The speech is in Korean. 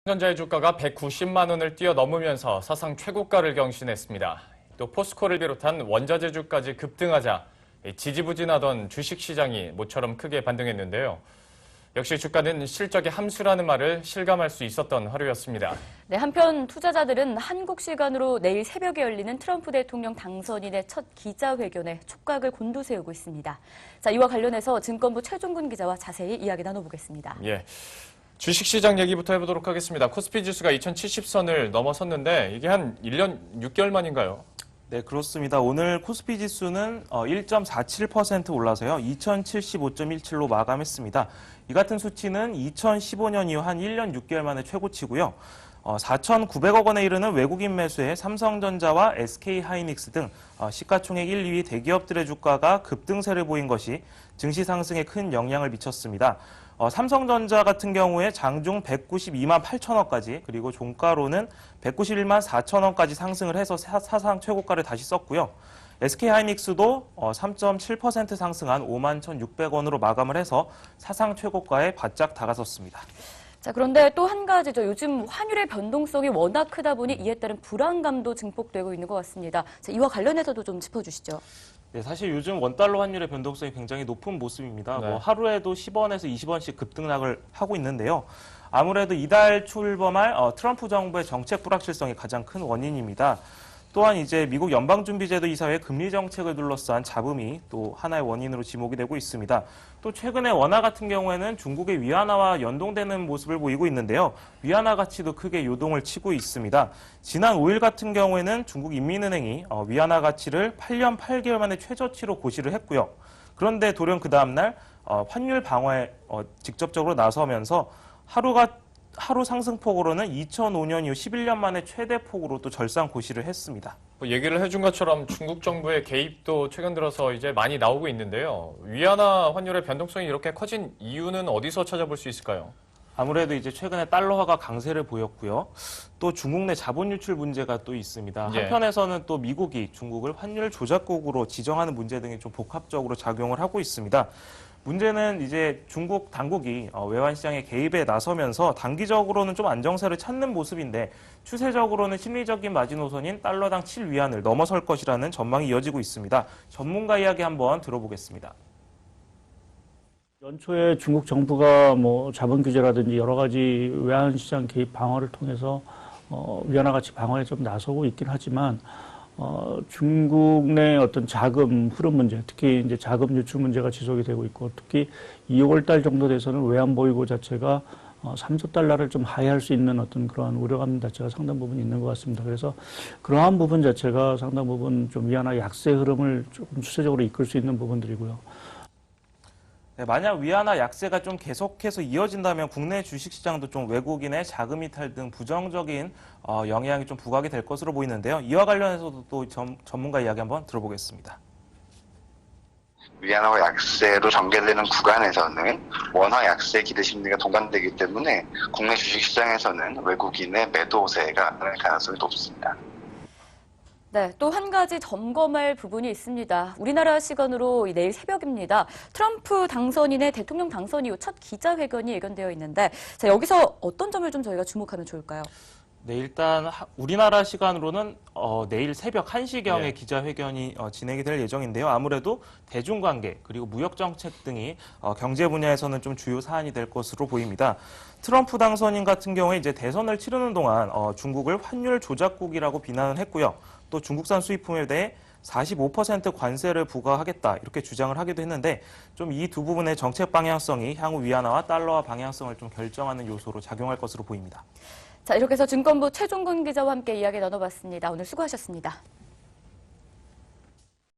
삼성전자의 주가가 190만 원을 뛰어넘으면서 사상 최고가를 경신했습니다. 또 포스코를 비롯한 원자재주까지 급등하자 지지부진하던 주식시장이 모처럼 크게 반등했는데요. 역시 주가는 실적의 함수라는 말을 실감할 수 있었던 하루였습니다. 네, 한편 투자자들은 한국 시간으로 내일 새벽에 열리는 트럼프 대통령 당선인의 첫 기자회견에 촉각을 곤두세우고 있습니다. 자, 이와 관련해서 증권부 최종근 기자와 자세히 이야기 나눠보겠습니다. 예. 주식시장 얘기부터 해보도록 하겠습니다. 코스피 지수가 2070선을 넘어섰는데 이게 한 1년 6개월 만인가요? 네, 그렇습니다. 오늘 코스피 지수는 1.47% 올라서요. 2075.17로 마감했습니다. 이 같은 수치는 2015년 이후 한 1년 6개월 만에 최고치고요. 4,900억 원에 이르는 외국인 매수에 삼성전자와 SK하이닉스 등 시가총액 1, 2위 대기업들의 주가가 급등세를 보인 것이 증시 상승에 큰 영향을 미쳤습니다. 삼성전자 같은 경우에 장중 192만 8천원까지 그리고 종가로는 191만 4천원까지 상승을 해서 사상 최고가를 다시 썼고요. SK하이닉스도 3.7% 상승한 5만 1,600원으로 마감을 해서 사상 최고가에 바짝 다가섰습니다. 자, 그런데 또 한 가지죠. 요즘 환율의 변동성이 워낙 크다 보니 이에 따른 불안감도 증폭되고 있는 것 같습니다. 자, 이와 관련해서도 좀 짚어주시죠. 네, 사실 요즘 원달러 환율의 변동성이 굉장히 높은 모습입니다. 네. 하루에도 10원에서 20원씩 급등락을 하고 있는데요. 아무래도 이달 출범할 트럼프 정부의 정책 불확실성이 가장 큰 원인입니다. 또한 이제 미국 연방준비제도 이사회 금리 정책을 둘러싼 잡음이 또 하나의 원인으로 지목이 되고 있습니다. 또 최근에 원화 같은 경우에는 중국의 위안화와 연동되는 모습을 보이고 있는데요. 위안화 가치도 크게 요동을 치고 있습니다. 지난 5일 같은 경우에는 중국 인민은행이 위안화 가치를 8년 8개월 만에 최저치로 고시를 했고요. 그런데 돌연 그 다음날 환율 방어에 직접적으로 나서면서 하루 상승폭으로는 2005년 이후 11년 만에 최대폭으로 또 절상 고시를 했습니다. 얘기를 해준 것처럼 중국 정부의 개입도 최근 들어서 이제 많이 나오고 있는데요. 위안화 환율의 변동성이 이렇게 커진 이유는 어디서 찾아볼 수 있을까요? 아무래도 이제 최근에 달러화가 강세를 보였고요. 또 중국 내 자본 유출 문제가 또 있습니다. 예. 한편에서는 또 미국이 중국을 환율 조작국으로 지정하는 문제 등이 좀 복합적으로 작용을 하고 있습니다. 문제는 이제 중국 당국이 외환 시장의 개입에 나서면서 단기적으로는 좀 안정세를 찾는 모습인데 추세적으로는 심리적인 마지노선인 달러당 7위안을 넘어설 것이라는 전망이 이어지고 있습니다. 전문가 이야기 한번 들어보겠습니다. 연초에 중국 정부가 자본 규제라든지 여러 가지 외환 시장 개입 방어를 통해서 위안화 가치 방어에 좀 나서고 있긴 하지만 중국 내 어떤 자금 흐름 문제, 특히 이제 자금 유출 문제가 지속이 되고 있고, 특히 2, 5월 달 정도 돼서는 외환 보유고 자체가 3조 달러를 좀 하회할 수 있는 어떤 그러한 우려감 자체가 상당 부분 있는 것 같습니다. 그래서 그러한 부분 자체가 상당 부분 좀 위안화 약세 흐름을 조금 추세적으로 이끌 수 있는 부분들이고요. 네, 만약 위안화 약세가 좀 계속해서 이어진다면 국내 주식시장도 좀 외국인의 자금 이탈 등 부정적인 영향이 좀 부각이 될 것으로 보이는데요. 이와 관련해서도 또 전문가 이야기 한번 들어보겠습니다. 위안화 약세로 전개되는 구간에서는 원화 약세 기대 심리가 동반되기 때문에 국내 주식시장에서는 외국인의 매도세가 나타날 가능성이 높습니다. 네, 또 한 가지 점검할 부분이 있습니다. 우리나라 시간으로 내일 새벽입니다. 트럼프 당선인의 대통령 당선 이후 첫 기자회견이 예견되어 있는데, 자, 여기서 어떤 점을 좀 저희가 주목하면 좋을까요? 네, 일단 우리나라 시간으로는 내일 새벽 1시경에 예. 기자회견이 진행이 될 예정인데요. 아무래도 대중관계 그리고 무역정책 등이 경제 분야에서는 좀 주요 사안이 될 것으로 보입니다. 트럼프 당선인 같은 경우에 이제 대선을 치르는 동안 중국을 환율 조작국이라고 비난을 했고요. 또 중국산 수입품에 대해 45% 관세를 부과하겠다 이렇게 주장을 하기도 했는데 좀 이 두 부분의 정책 방향성이 향후 위안화와 달러화 방향성을 좀 결정하는 요소로 작용할 것으로 보입니다. 자, 이렇게 해서 증권부 최종근 기자와 함께 이야기 나눠봤습니다. 오늘 수고하셨습니다.